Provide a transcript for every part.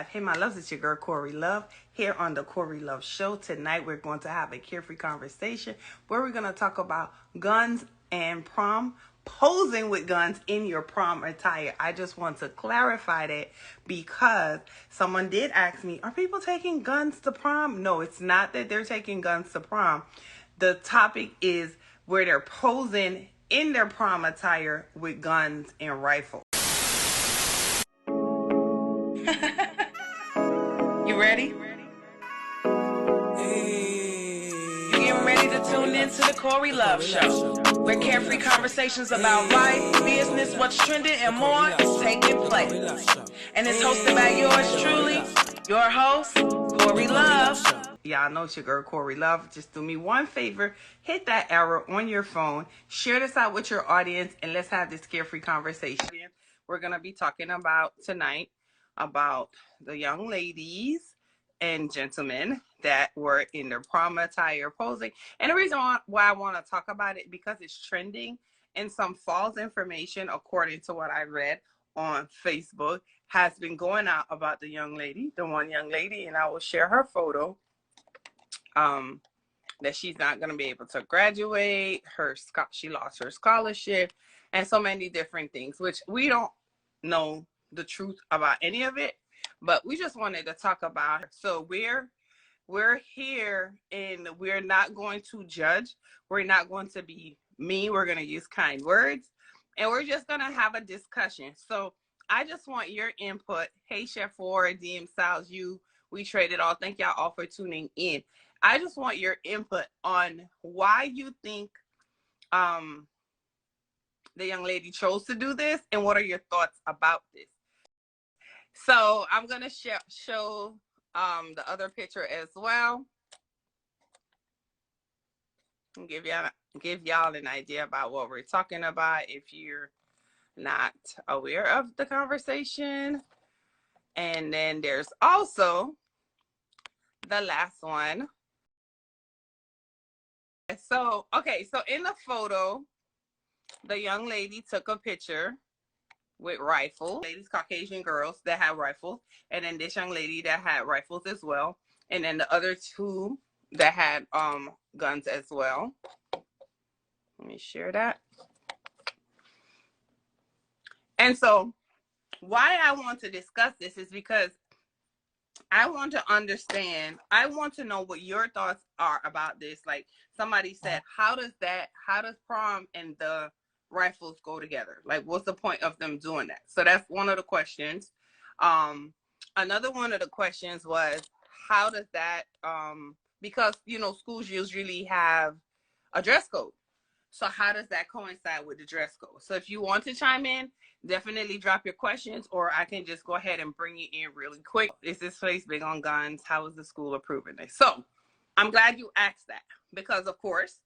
Hey my loves, it's your girl Corey Love here on the Corey Love Show. Tonight we're going to have a carefree conversation where we're going to talk about guns and prom, posing with guns in your prom attire. I just want to clarify that because someone did ask me, are people taking guns to prom? No, it's not that they're taking guns to prom. The topic is where they're posing in their prom attire with guns and rifles. You ready? You getting ready to tune in to the Corey Love Show, where carefree conversations about life, business, what's trending, and more is taking place. And it's hosted by yours truly, your host, Corey Love. Y'all know it's your girl Corey Love. Just do me one favor, hit that arrow on your phone, share this out with your audience, and let's have this carefree conversation. We're going to be talking about tonight about the young ladies and gentlemen that were in their prom attire posing. And the reason why I want to talk about it, because it's trending, and some false information, according to what I read on Facebook, has been going out about the young lady, the one young lady, and I will share her photo, that she's not going to be able to graduate, she lost her scholarship, and so many different things, which we don't know the truth about any of it, but we just wanted to talk about it. So we're here, and we're not going to judge. We're not going to be mean. We're going to use kind words, and we're just going to have a discussion. So I just want your input. Hey, Chef Ward, DM Styles, we traded all. Thank y'all all for tuning in. I just want your input on why you think the young lady chose to do this, and what are your thoughts about this? So I'm going to show the other picture as well, and give y'all an idea about what we're talking about if you're not aware of the conversation. And then there's also the last one. So, okay, so in the photo, the young lady took a picture with rifles. Ladies, Caucasian girls that had rifles, and then this young lady that had rifles as well, and then the other two that had guns as well. Let me share that. And so why I want to discuss this is because I want to understand, I want to know what your thoughts are about this. Like somebody said, how does prom and the rifles go together? Like, what's the point of them doing that? So that's one of the questions. Another one of the questions was, how does that, because, schools usually have a dress code. So how does that coincide with the dress code? So if you want to chime in, definitely drop your questions, or I can just go ahead and bring you in really quick. Is this place big on guns? How is the school approving this? So I'm glad you asked that, because of course,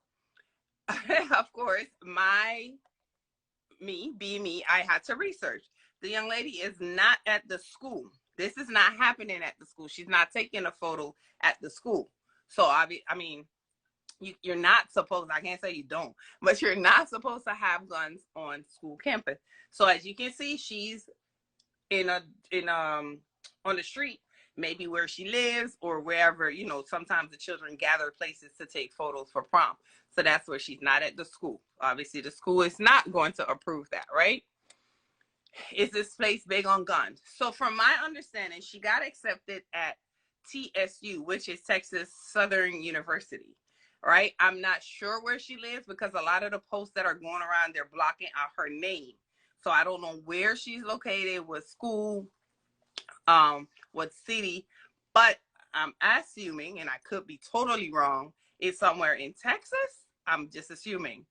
me, I had to research. The young lady is not at the school. This is not happening at the school. She's not taking a photo at the school. So I mean, you're not supposed, I can't say you don't, but you're not supposed to have guns on school campus. So as you can see, she's on the street, maybe where she lives or wherever, sometimes the children gather places to take photos for prom. So that's where she's not at the school. Obviously the school is not going to approve that, right? Is this place big on guns? So from my understanding, she got accepted at TSU, which is Texas Southern University. Right? I'm not sure where she lives, because a lot of the posts that are going around, they're blocking out her name. So I don't know where she's located, what school, what city, but I'm assuming, and I could be totally wrong, it's somewhere in Texas. I'm just assuming,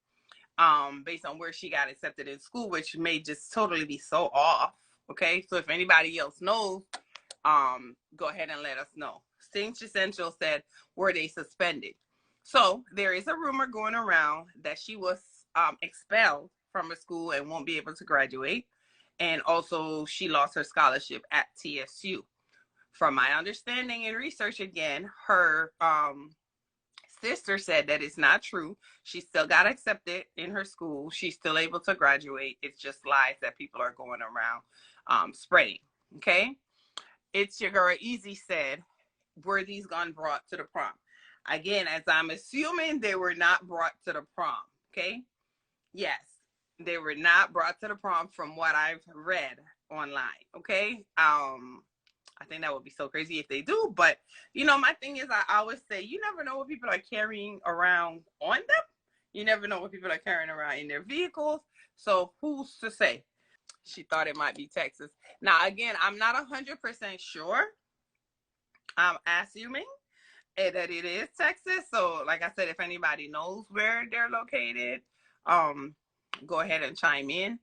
based on where she got accepted in school, which may just totally be so off. Okay, so if anybody else knows, go ahead and let us know. Cinch Essential said, were they suspended? So there is a rumor going around that she was expelled from a school and won't be able to graduate. And also she lost her scholarship at TSU. From my understanding and research, again, her sister said that it's not true. She still got accepted in her school. She's still able to graduate. It's just lies that people are going around spreading. Okay. It's your girl Easy said, were these guns brought to the prom? Again, as I'm assuming they were not brought to the prom, okay? Yes, they were not brought to the prom from what I've read online, okay? I think that would be so crazy if they do, but you know, my thing is I always say you never know what people are carrying around on them. You never know what people are carrying around in their vehicles. So who's to say? She thought it might be Texas. Now, again, I'm not 100% sure. I'm assuming that it is Texas. So, like I said, if anybody knows where they're located, go ahead and chime in.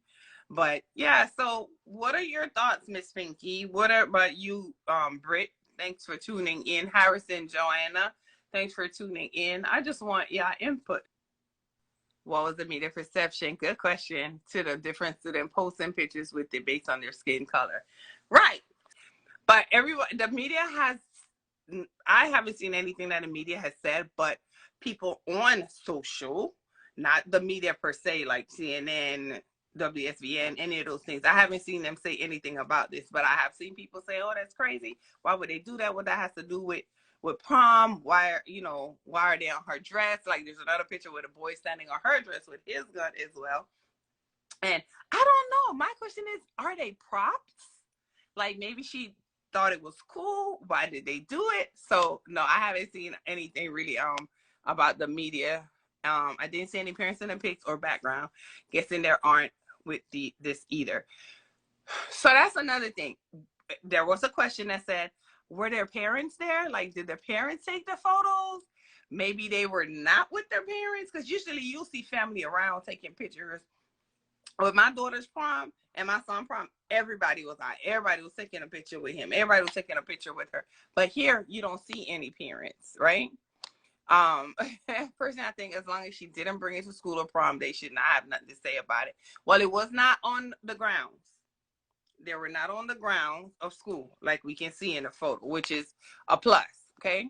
But yeah, so what are your thoughts, Miss Pinky? What about you, Britt? Thanks for tuning in. Harrison, Joanna, thanks for tuning in. I just want your input. What was the media perception? Good question. To the difference to them posting pictures with it based on their skin color. Right. But everyone, the media has, I haven't seen anything that the media has said, but people on social, not the media per se, like CNN, WSVN, any of those things. I haven't seen them say anything about this, but I have seen people say, "Oh, that's crazy. Why would they do that? What that has to do with prom? Why are they on her dress? Like there's another picture with a boy standing on her dress with his gun as well." And I don't know. My question is, are they props? Like maybe she thought it was cool. Why did they do it? So no, I haven't seen anything really about the media. I didn't see any parents in the pics or background. Guessing there aren't with this either. So that's another thing. There was a question that said, were their parents there? Like, did their parents take the photos? Maybe they were not with their parents, because usually you'll see family around taking pictures. With my daughter's prom and my son's prom, everybody was out. Everybody was taking a picture with him. Everybody was taking a picture with her. But here, you don't see any parents, right? Personally, I think as long as she didn't bring it to school or prom, they should not have nothing to say about it. Well, it was not on the grounds. They were not on the grounds of school, like we can see in the photo, which is a plus, okay?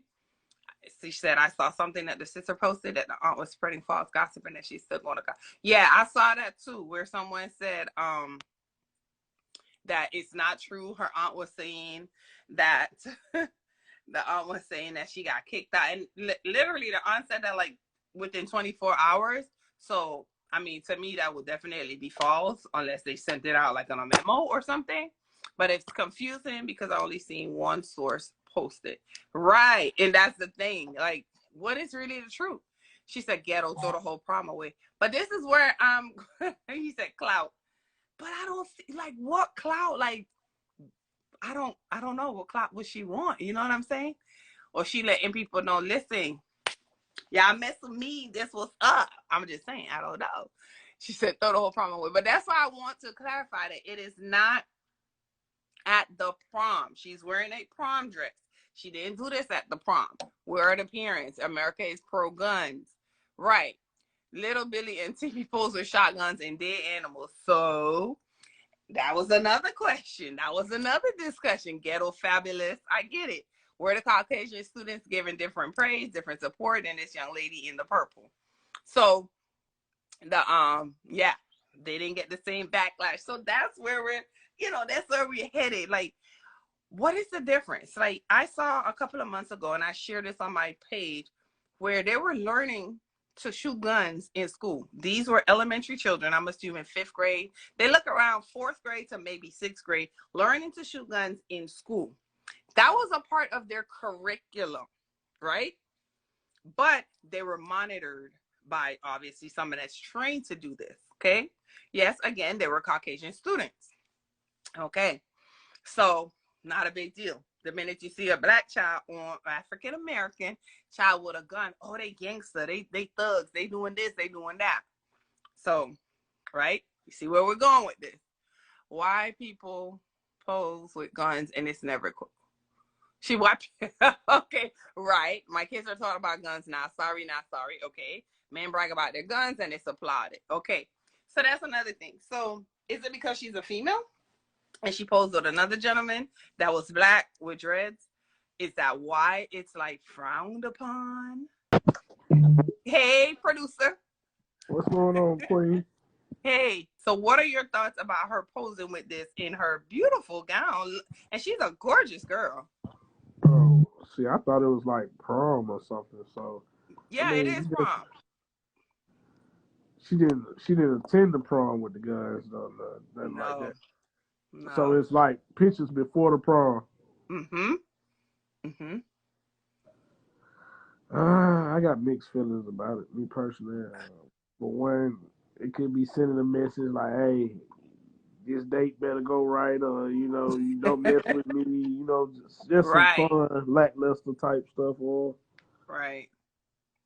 She said, I saw something that the sister posted that the aunt was spreading false gossip and that she's still going to go. Yeah, I saw that too, where someone said that it's not true. Her aunt was saying that the aunt was saying that she got kicked out. And literally the aunt said that like within 24 hours. So, I mean, to me, that would definitely be false unless they sent it out like on a memo or something. But it's confusing because I only seen one source post it. Right. And that's the thing. Like, what is really the truth? She said, ghetto, throw the whole prom away. But this is where he said clout. But I don't see like what clout, like I don't know what clout would she want, you know what I'm saying? Or she letting people know, listen, y'all mess with me, this was up. I'm just saying, I don't know. She said throw the whole prom away. But that's why I want to clarify that it is not at the prom. She's wearing a prom dress. She didn't do this at the prom. Where are the parents? America is pro guns. Right. Little Billy and Timmy pose with shotguns and dead animals. So that was another question. That was another discussion. Ghetto fabulous. I get it. Were the Caucasian students given different praise, different support than this young lady in the purple? So the yeah, they didn't get the same backlash. So that's where that's where we're headed. Like, what is the difference? Like, I saw a couple of months ago, and I shared this on my page, where they were learning to shoot guns in school. These were elementary children, I'm assuming 5th grade. They look around 4th grade to maybe 6th grade, learning to shoot guns in school. That was a part of their curriculum, right? But they were monitored by, obviously, someone that's trained to do this, okay? Yes, again, they were Caucasian students, okay? So, not a big deal. The minute you see a black child or African American child with a gun, oh, they gangster, they thugs, they doing this, they doing that. So, right? You see where we're going with this. Why people pose with guns and it's never cool. She watched. Okay, right. My kids are talking about guns now. Sorry, not sorry. Okay. Men brag about their guns and it's applauded. Okay. So that's another thing. So is it because she's a female? And she posed with another gentleman that was black with dreads? Is that why it's like frowned upon? Hey, producer. What's going on, Queen? Hey, so what are your thoughts about her posing with this in her beautiful gown? And she's a gorgeous girl. Oh, see, I thought it was like prom or something. So, I Yeah, it mean, is prom. she didn't attend the prom with the guys though, nothing like No, that. So no. it's like pictures before the prom. Mm-hmm. Mm-hmm. I got mixed feelings about it, me personally. For one, it could be sending a message like, "Hey, this date better go right," or you don't mess with me. Just some Right, fun, lackluster type stuff, or right.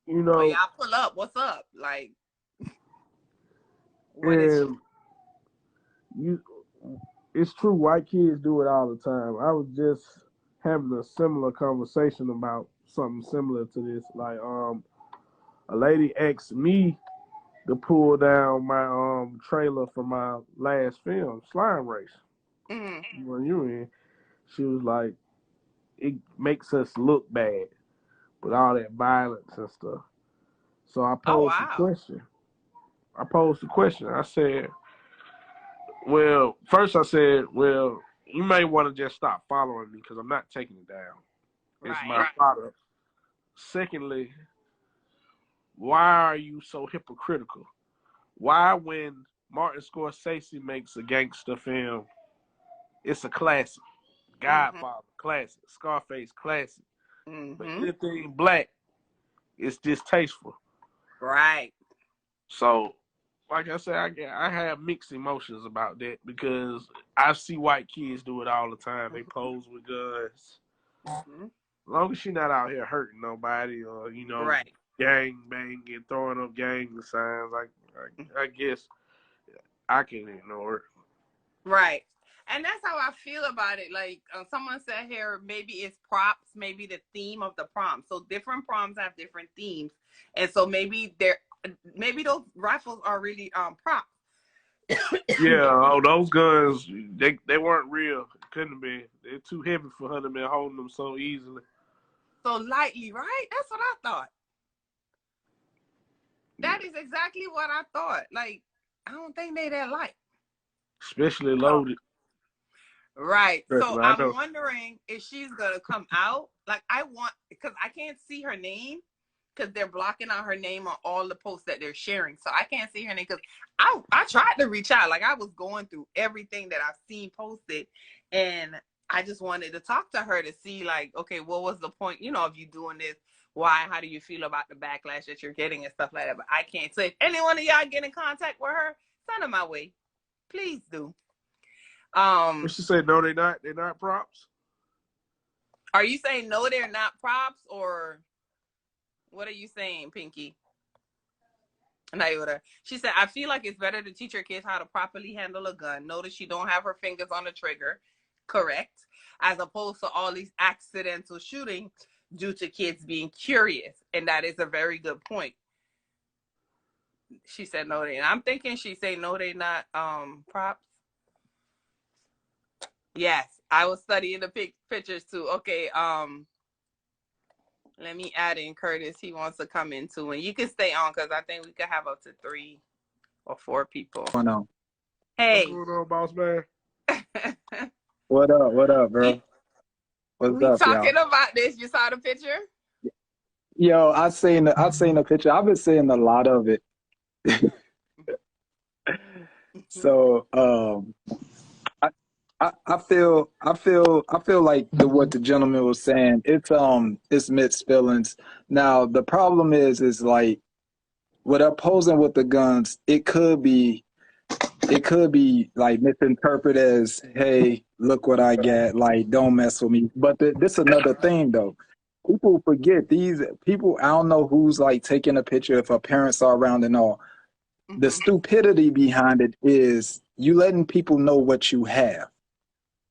you Or know, y'all pull up. What's up? Like, what is and you. It's true, white kids do it all the time. I was just having a similar conversation about something similar to this. Like, a lady asked me to pull down my trailer for my last film, Slime Race. mm. When you in, she was like, it makes us look bad with all that violence and stuff. So I Oh posed the wow. question. I said, well, first I said, well, you may want to just stop following me because I'm not taking it down. It's my Right. product. Secondly, why are you so hypocritical? Why, when Martin Scorsese makes a gangster film, it's a classic. Mm-hmm. Godfather, classic. Scarface, classic. But Mm-hmm. anything black is distasteful. Right. So, like I said, I have mixed emotions about that because I see white kids do it all the time. They pose with guns. Mm-hmm. As long as you're not out here hurting nobody or, Right. gang banging, throwing up gang signs, I guess I can ignore it. Right. And that's how I feel about it. Like someone said here, maybe it's props, maybe the theme of the prom. So different proms have different themes, and so maybe those rifles are really props. Yeah, oh, those guns, they weren't real. Couldn't have been. They're too heavy for her to be holding them so easily. So lightly, right? That's what I thought. Yeah, That is exactly what I thought. Like I don't think they that light. especially So loaded. right. Trust So me, I I'm know. wondering if she's gonna come out. Like I want because I can't see her name because they're blocking out her name on all the posts that they're sharing. So I can't see her name because I tried to reach out. Like I was going through everything that I've seen posted, and I just wanted to talk to her to see like, okay, what was the point? Of you doing this? Why? How do you feel about the backlash that you're getting and stuff like that? But I can't. So if any one of y'all get in contact with her, send them my way, please do. What Um, she said? No, they not. They're not props. are you saying no, they're not props, or what are you saying, Pinky? Nyota. She said, I feel like it's better to teach your kids how to properly handle a gun. Notice she don't have her fingers on the trigger. Correct. As opposed to all these accidental shootings due to kids being curious. And that is a very good point. She said no, they. I'm thinking she said no, they not props. Yes. I was studying the pictures too. Okay, let me add in Curtis. He wants to come in too. And you can stay on because I think we could have up to 3 or 4 people. Going on? What's Hey. going on, boss man? What up? What up, we, bro? What's we up, y'all? talking about this. You saw the picture? Yo, I seen the picture. I've been seeing a lot of it. So, I, I feel like what the gentleman was saying. It's mixed feelings. Now, the problem is like with opposing with the guns, it could be like misinterpreted as, hey, look what I get, like don't mess with me. But this another thing though. People forget these people. I don't know who's like taking a picture if her parents are around and all. The Mm-hmm. stupidity behind it is you letting people know what you have.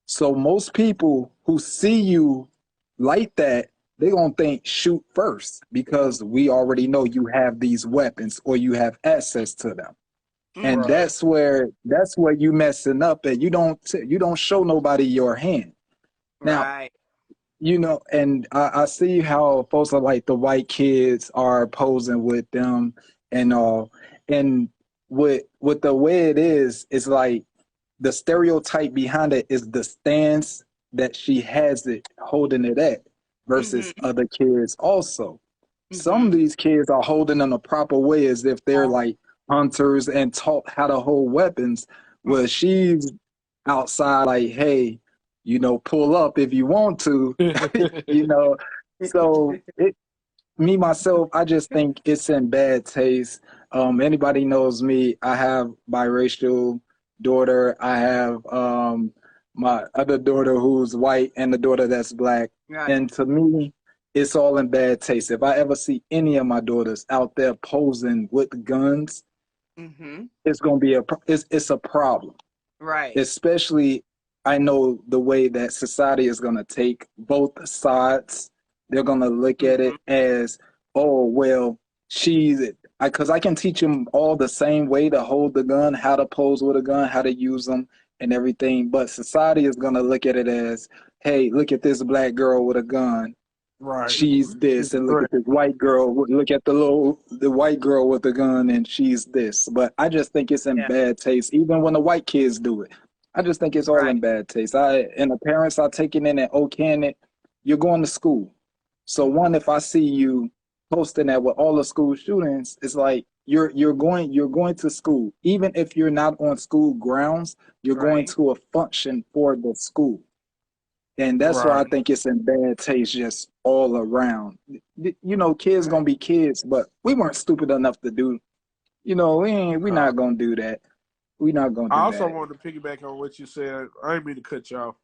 So most people who see you like that, they're gonna think shoot first because we already know you have these weapons or you have access to them. And Mm-hmm. Right. that's where you messing up and you don't show nobody your hand. Now, Right. and I see how folks are like the white kids are posing with them and all. And with the way it is, it's like the stereotype behind it is the stance that she has it holding it at versus other kids also. Some of these kids are holding in the proper way as if they're like hunters and taught how to hold weapons, where she's outside like, hey, pull up if you want to, you know. So me myself, I just think it's in bad taste. Anybody knows me, I have biracial daughter. I have my other daughter who's white and the daughter that's black. Right. And to me, it's all in bad taste. If I ever see any of my daughters out there posing with guns, it's gonna be it's a problem. Right. Especially, I know the way that society is gonna take both sides. They're gonna look at it as, oh well, because I can teach them all the same way to hold the gun, how to pose with a gun, how to use them, and everything. But society is gonna look at it as, hey, look at this black girl with a gun. Right. She's this, and look at this white girl. Look at the white girl with the gun, and she's this. But I just think it's in bad taste, even when the white kids do it. I just think it's all in bad taste. And the parents are taking in and okaying it. You're going to school, so one, if I see you posting that with all the school shootings, it's like you're going to school, even if you're not on school grounds. You're going to a function for the school. And that's why I think it's in bad taste just all around. Kids gonna be kids, but we weren't stupid enough to do. We're not gonna do that. We're not gonna do that. I also wanted to piggyback on what you said. I didn't mean to cut you off.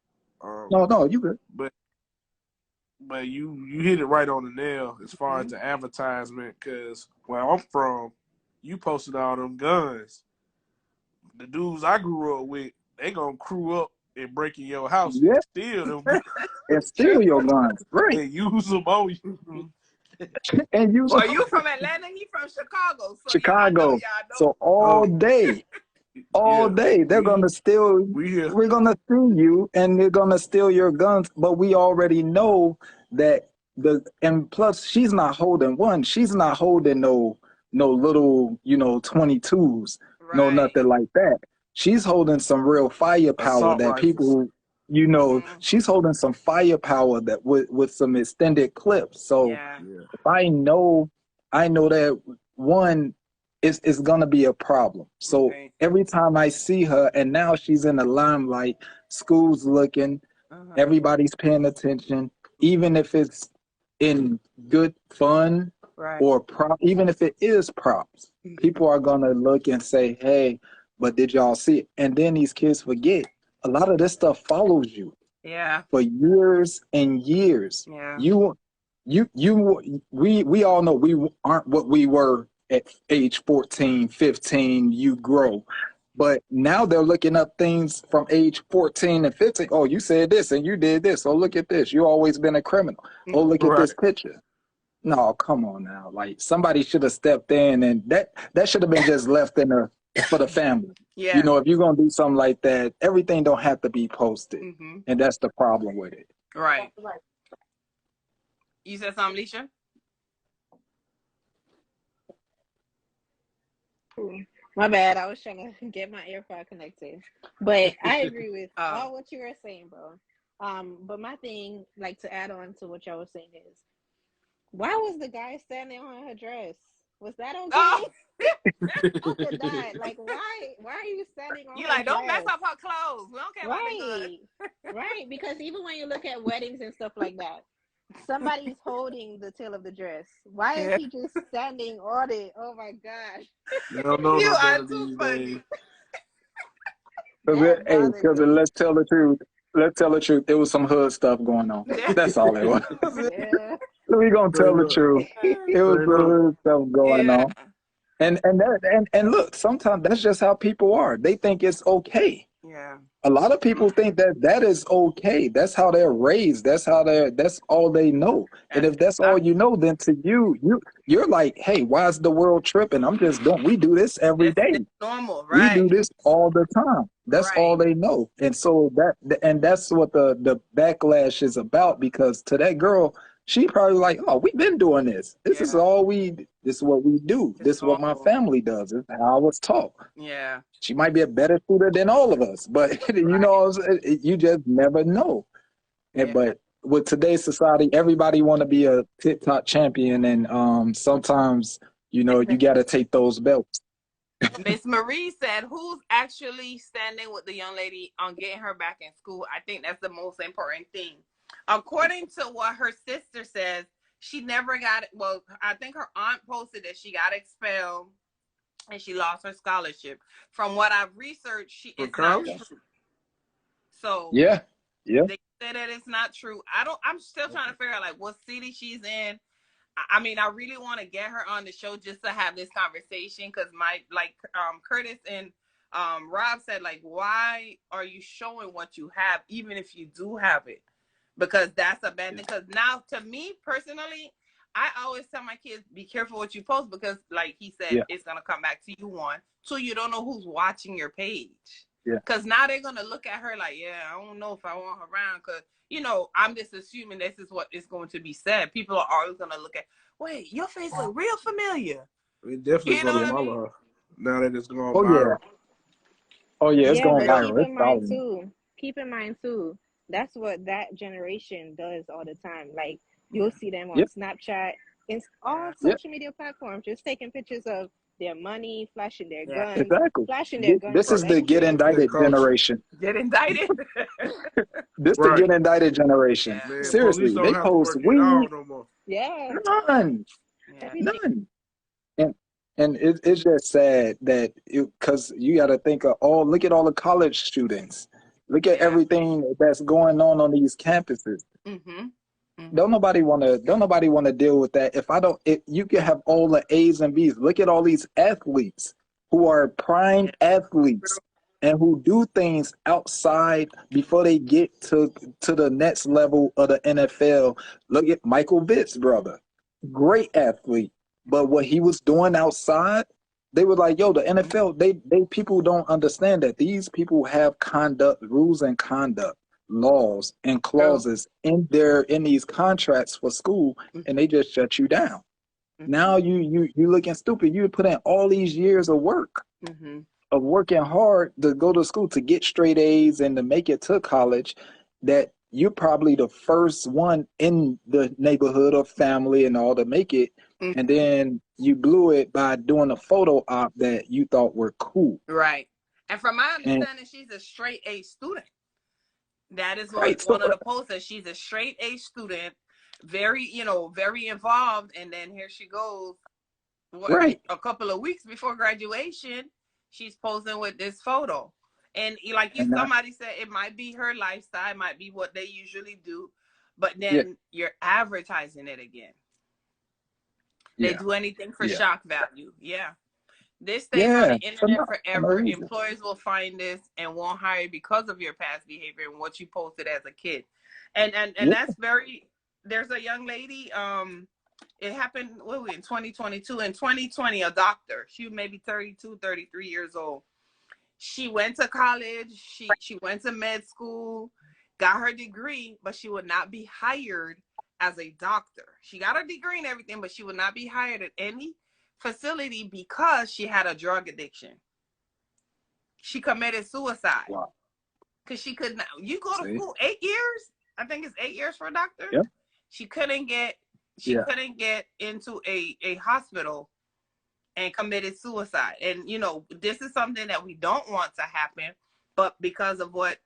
No, you good. But you hit it right on the nail as far as the advertisement. Because where I'm from, you posted all them guns. The dudes I grew up with, they gonna crew up and break in your house and steal them. And steal your guns, right? And use them on you. And use them. Well, you from Atlanta, he from Chicago. So Chicago. Y'all know. So all day, they're gonna steal. We're gonna steal you, and they're gonna steal your guns. But we already know that and plus she's not holding one. She's not holding no little 22s, no nothing like that. She's holding some real firepower that people, she's holding some firepower that with some extended clips. So if I know that one is going to be a problem. So every time I see her, and now she's in the limelight, school's looking, everybody's paying attention, even if it's in good fun or even if it is props, people are going to look and say, hey, but did y'all see it? And then these kids forget a lot of this stuff follows you. Yeah. For years and years. Yeah. We all know we aren't what we were at age 14, 15, you grow. But now they're looking up things from age 14 and 15. Oh, you said this and you did this. Oh, look at this. You always been a criminal. Oh, look at this picture. No, come on now. Like somebody should have stepped in, and that should have been just left in for the family. Yeah. If you're gonna do something like that, everything don't have to be posted. And that's the problem with it. Right. You said something, Leisha? My bad. I was trying to get my AirPod connected. But I agree with all what you were saying, bro. But my thing, like to add on to what y'all was saying is, why was the guy standing on her dress? Was that okay? Oh. Like why are you standing on you her like don't dress? mess up her clothes. We don't care about right, because even when you look at weddings and stuff like that, somebody's holding the tail of the dress. Why is he just standing on it? Oh my gosh. You are too funny. Because let's tell the truth. It was some hood stuff going on. That's all it was. We're gonna tell the truth. It was some hood stuff going on. And look, sometimes that's just how people are. They think it's okay. Yeah. A lot of people think that is okay. That's how they're raised. That's all they know. And if that's all you know, then to you're like, hey, why is the world tripping? We do this every day. It's normal, right? We do this all the time. That's all they know. And so that's what the backlash is about, because to that girl, She probably like, oh, we've been doing this. This is Yeah. what we do. It's This is what my normal. family does. This is how I was taught. Yeah. She might be a better shooter than all of us, but you Right. know, you just never know. Yeah. But with today's society, everybody want to be a TikTok champion, and sometimes you know you got to take those belts. Miss Marie said, "Who's actually standing with the young lady on getting her back in school?" I think that's the most important thing. According to what her sister says, she never got it. Well, I think her aunt posted that she got expelled and she lost her scholarship. From what I've researched, it's not true. So yeah, they say that it's not true. I'm still trying to figure out like what city she's in. I mean, I really want to get her on the show just to have this conversation because Curtis and Rob said, like, why are you showing what you have, even if you do have it? Because that's a bad thing. Because now, to me personally, I always tell my kids, be careful what you post because, like he said, it's going to come back to you, one. Two, you don't know who's watching your page. Because now they're going to look at her like, yeah, I don't know if I want her around because, you know, I'm just assuming this is what is going to be said. People are always going to look at, wait, your face look real familiar. It definitely going to follow her now that it's going viral. Oh, yeah, it's going but viral. Keep in mind, too, that's what that generation does all the time. Like, you'll see them on Snapchat, and all social media platforms, just taking pictures of their money, flashing their guns, flashing their guns. This is the get indicted generation. Get indicted. This the get indicted generation. Man, seriously, they post weed. No more. None. And it's just sad that because you got to think of look at all the college students. Look at everything that's going on these campuses. Don't nobody want to deal with that. If you can have all the A's and B's. Look at all these athletes who are prime athletes and who do things outside before they get to the next level of the NFL. Look at Michael Vick's brother, great athlete, but what he was doing outside, they were like, yo, the NFL, they people don't understand that these people have conduct, rules and conduct, laws and clauses in these contracts for school, and they just shut you down. Now you looking stupid. You put in all these years of work, of working hard to go to school to get straight A's and to make it to college, that you're probably the first one in the neighborhood or family and all to make it. And then you blew it by doing a photo op that you thought were cool. Right. And from my understanding, she's a straight A student. That is what one of the posts says. She's a straight A student, very involved. And then here she goes. A couple of weeks before graduation, she's posing with this photo. And somebody said, it might be her lifestyle, it might be what they usually do, but then you're advertising it again. They do anything for shock value. This stays on the internet forever. Employers will find this and won't hire you because of your past behavior and what you posted as a kid. And that's there's a young lady, it happened in 2022. In 2020, a doctor, she was maybe 32, 33 years old. She went to college, she went to med school, got her degree, but she would not be hired as a doctor. She got her degree and everything, but she would not be hired at any facility because she had a drug addiction. She committed suicide. Wow. Because she could not. You go to school 8 years? I think it's 8 years for a doctor. Yeah. She couldn't get into a hospital and committed suicide. And this is something that we don't want to happen, but because of what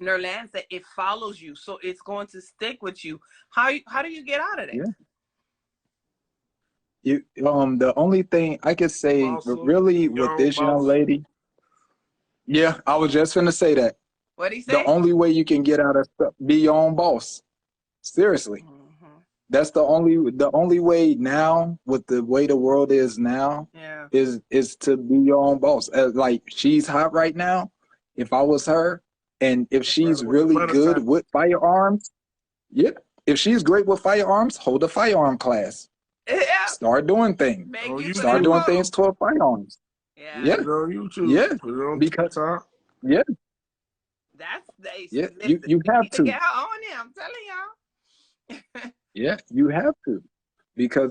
Nerland said, it follows you, so it's going to stick with you. How do you get out of that? The only thing I could say really with this young lady, I was just gonna say that. What'd he say? The only way you can get out of stuff, be your own boss. Seriously. That's the only way now, with the way the world is now, is to be your own boss. Like, she's hot right now. If I was her, and if she's really good with firearms, if she's great with firearms, hold a firearm class. Start doing things. Start doing things toward firearms. Put it on YouTube. Put it on because TikTok. That's you have to get her on there. I'm telling y'all. Yeah, you have to, because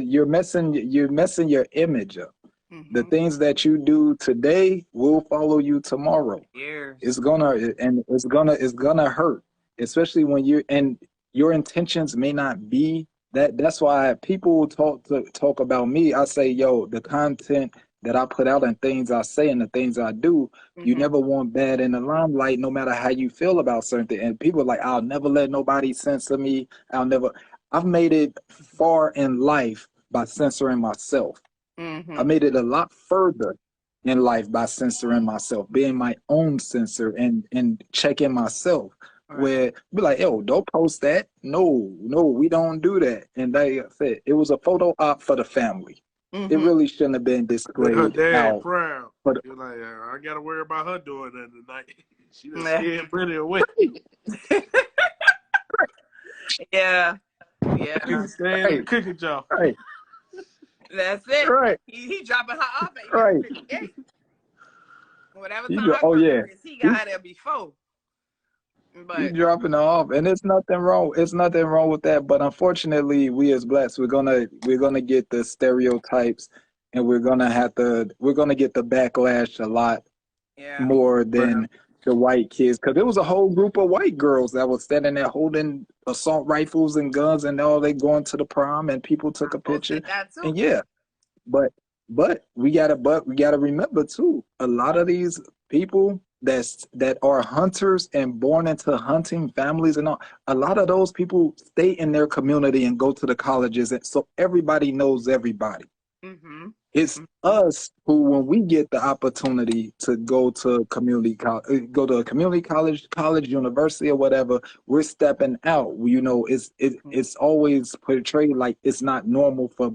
you're messing your image up. The Mm-hmm. things that you do today will follow you tomorrow. Years. It's gonna hurt, especially when you're and your intentions may not be that. That's why people talk about me. I say, yo, the content that I put out and things I say and the things I do, you Mm-hmm. never want bad in the limelight, no matter how you feel about certain things. And people are like, I'll never let nobody censor me. I've made it far in life by censoring myself. I Mm-hmm. made it a lot further in life by censoring myself, being my own censor and checking myself. Right. Where be like, yo, don't post that. No, no, we don't do that. And they said it was a photo op for the family. It Mm-hmm. really shouldn't have been Her displayed dad out. proud. But You're like, I gotta worry about her doing that tonight. She done Yeah. scared Brittany away. Yeah. Yeah. She can stay in the right, cooking jar. right, That's it. right, He dropping her off at right. 11:58. Whatever You time go, her oh yeah, courier is, he got her there before. you But dropping it off, and it's nothing wrong. It's nothing wrong with that. But unfortunately, we as blacks, we're gonna get the stereotypes, and we're gonna get the backlash a lot yeah. more Well, than the white kids, because there was a whole group of white girls that was standing there holding assault rifles and guns, and all they going to the prom, and people I took a picture, posted that too. and yeah, but but we gotta remember too, a lot of these people that are hunters and born into hunting families and all, a lot of those people stay in their community and go to the colleges, and so everybody knows everybody. Mm-hmm. It's us who, when we get the opportunity to go to go to a community college, university, or whatever, we're stepping out. It's always portrayed like it's not normal for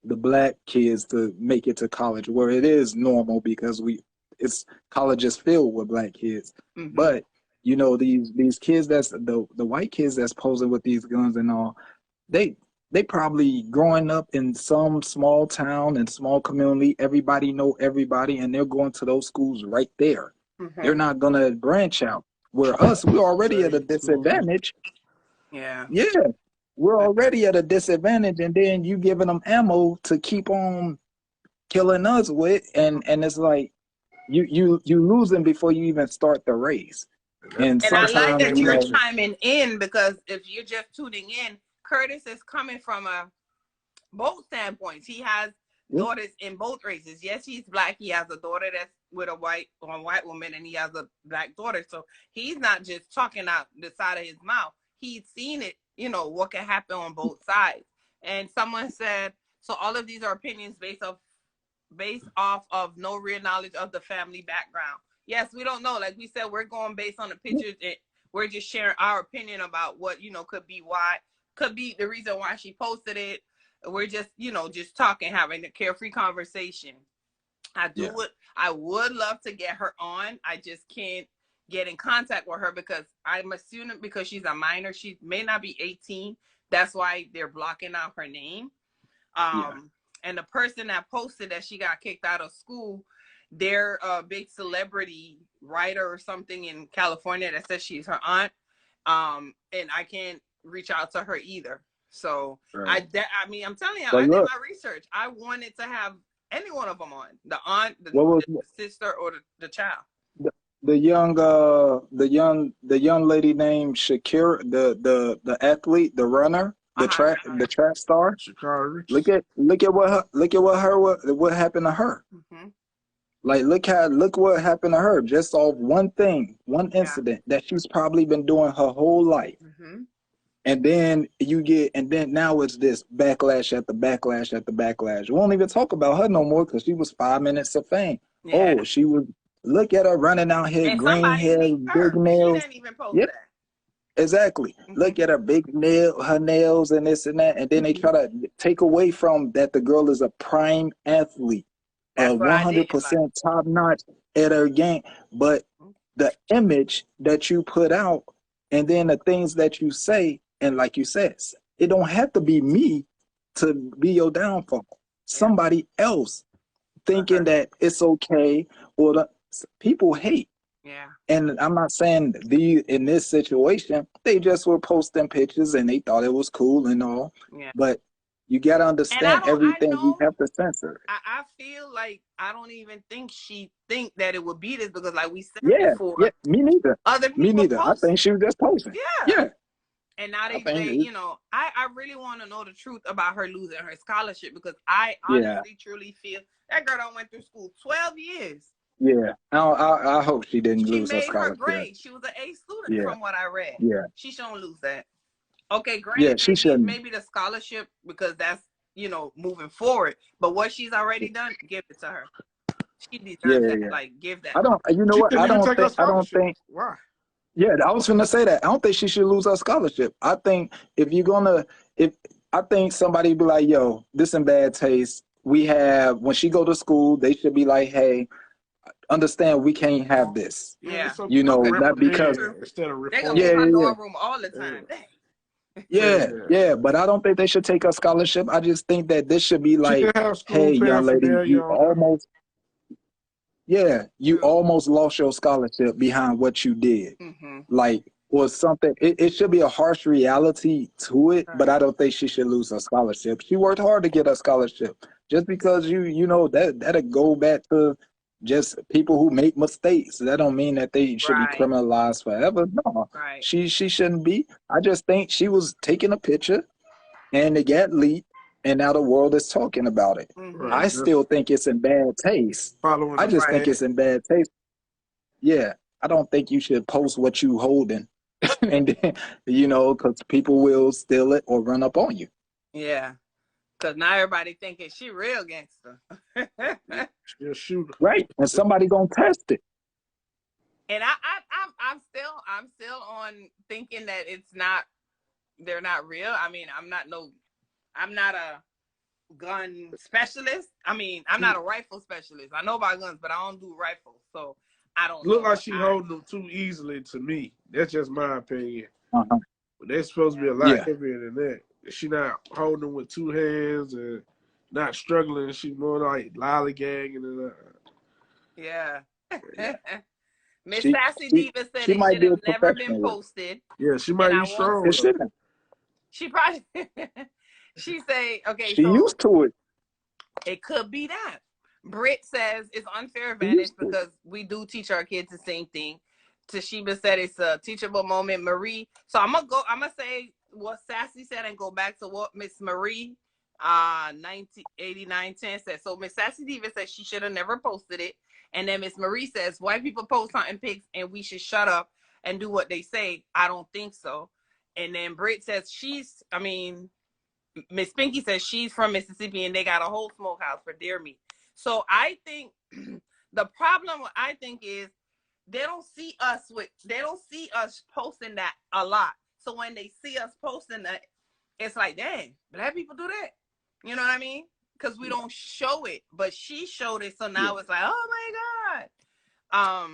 the black kids to make it to college, where it is normal because it's colleges filled with black kids. Mm-hmm. But these kids, that's the white kids that's posing with these guns and all, they they probably growing up in some small town and small community. Everybody know everybody, and they're going to those schools right there. They're Mm-hmm. not gonna branch out. Where us, we're already at a trade school. disadvantage. Yeah. Yeah, we're already at a disadvantage, and then you giving them ammo to keep on killing us with, and it's like you losing before you even start the race. That's And And I partially like on their that you're nature. chiming in, because if you're just tuning in, Curtis is coming from both standpoints. He has daughters in both races. Yes, he's black. He has a daughter that's with a white woman, and he has a black daughter. So he's not just talking out the side of his mouth. He's seen it, what can happen on both sides. And someone said, so all of these are opinions based off of no real knowledge of the family background. Yes, we don't know. Like we said, we're going based on the pictures. We're just sharing our opinion about what could be the reason why she posted it. We're just just talking, having a carefree conversation. Yeah. I would love to get her on. I just can't get in contact with her because I'm assuming, because she's a minor, she may not be 18. That's why they're blocking out her name. Yeah. And the person that posted that she got kicked out of school, they're a big celebrity writer or something in California that says she's her aunt. And I can't reach out to her either. So Right. I mean, I'm telling you, But I did look, my research. I wanted to have any one of them on, the aunt, what was the sister, or the child. the young lady named Shakira, the athlete, the runner, Uh-huh. the track star. Shakira Look Richardson. at what happened to her. Mm-hmm. Like, look what happened to her, just off one thing, one Yeah. incident that she's probably been doing her whole life. Mm-hmm. And then now it's this backlash at the backlash at the backlash. We won't even talk about her no more because she was 5 minutes of fame. Yeah. Oh, she was, look at her running out here, And green somebody hair, leaked big her. She nails. didn't even post Yep, that. exactly. Mm-hmm. Look at her nails and this and that. And then they try to take away from that the girl is a prime athlete, That's what I didn't like. 100% top notch at her game. But the image that you put out, and then the things that you say, and like you said, it don't have to be me to be your downfall. Somebody else thinking that it's okay, or people hate. Yeah. And I'm not saying in this situation, they just were posting pictures and they thought it was cool and all. Yeah. But you got to And understand everything. You know, have to censor it. I feel like I don't even think she think that it would be this because, like we said Yeah, before, me neither. other people Me neither. I post. think she was just posting. Yeah. And now I they think say, you know, I really want to know the truth about her losing her scholarship because I honestly, truly feel that girl done went through school 12 years. Yeah. I hope she didn't lose her She made her scholarship. grade. She was an A student from what I read. Yeah. She shouldn't lose that. Okay, great. Yeah, she shouldn't. Maybe the scholarship because that's, you know, moving forward. But what she's already done, give it to her. She deserves that. Like, give that. I don't. You know what? I don't think. Why? Yeah, I was going to say that. I don't think she should lose her scholarship. I think if you're gonna, I think somebody be like, "Yo, this in bad taste." We have when she go to school, they should be like, "Hey, understand we can't have this." Yeah, you know, not because instead of they're gonna be in my dorm room all the time. Yeah, but I don't think they should take a scholarship. I just think that this should be like, "Hey, young lady, you almost." Yeah, you almost lost your scholarship behind what you did. Like, or something. It should be a harsh reality to it, but I don't think she should lose her scholarship. She worked hard to get her scholarship. Just because you know, that'll go back to just people who make mistakes. That don't mean that they should be criminalized forever. No, she shouldn't be. I just think she was taking a picture and it got leaked. And now the world is talking about it. I still think it's in bad taste. I just think it's in bad taste. Yeah, I don't think you should post what you holding, and then, you know, because people will steal it or run up on you. Yeah, because now everybody thinking she real gangster. She a shooter, right? And somebody gonna test it. And I'm still on thinking that they're not real. I mean, I'm not a gun specialist. I mean, I'm not a rifle specialist. I know about guns, but I don't do rifles, so I don't look know. like she holding them too easily to me. That's just my opinion. But they're supposed to be a lot heavier than that. She not holding them with two hands and not struggling. She more like lollygagging and yeah. Miss Sassy Diva said it should have never been posted. Yeah, she might be strong. She probably. She say, okay, she used to it. It could be that. Britt says it's unfair advantage because we do teach our kids the same thing. Toshiba said it's a teachable moment. Marie, so I'm gonna say what Sassy said and go back to what Miss Marie 198910 said. So Miss Sassy Diva says she should have never posted it. And then Miss Marie says white people post hunting pics and we should shut up and do what they say. I don't think so. And then Britt says Miss Pinky says she's from Mississippi and they got a whole smokehouse for deer meat. So I think the problem is they don't see us posting that a lot. So when they see us posting that, it's like, dang, black people do that. You know what I mean? Because we don't show it, but she showed it. So now it's like, oh my God.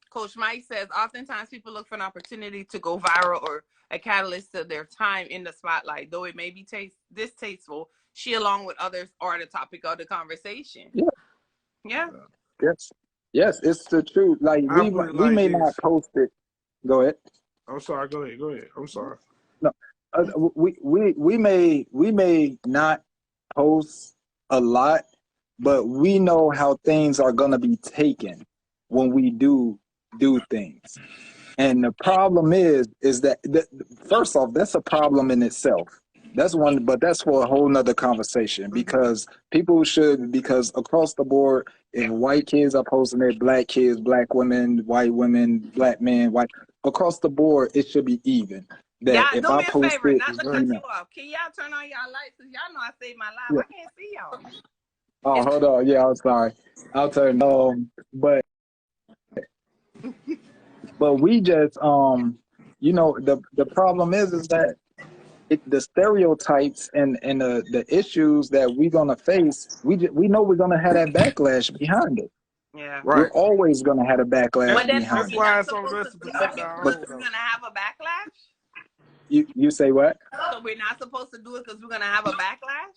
Coach Mike says, oftentimes people look for an opportunity to go viral or a catalyst to their time in the spotlight, though it may be distasteful. She, along with others, are the topic of the conversation. Yeah. Yes, it's the truth. Like we may not post it. Go ahead. I'm sorry. Go ahead. I'm sorry. No, we may not post a lot, but we know how things are gonna be taken when we do things. And the problem is that first off, that's a problem in itself. That's one, but that's for a whole nother conversation because because across the board, if white kids are posting their black kids, black women, white women, black men, across the board, it should be even. That if I post a favor, not to cut you off. Can y'all turn on y'all lights? Cause y'all know I saved my life. I can't see y'all. Oh, hold on. Yeah, I'm sorry. I'll turn but we just you know, the problem is that the stereotypes and the issues that we're gonna face, we know we're gonna have that backlash behind it. Yeah, we're always gonna have a backlash behind it. We're gonna have a backlash. You say what? So we're not supposed to do it because we're gonna have a backlash.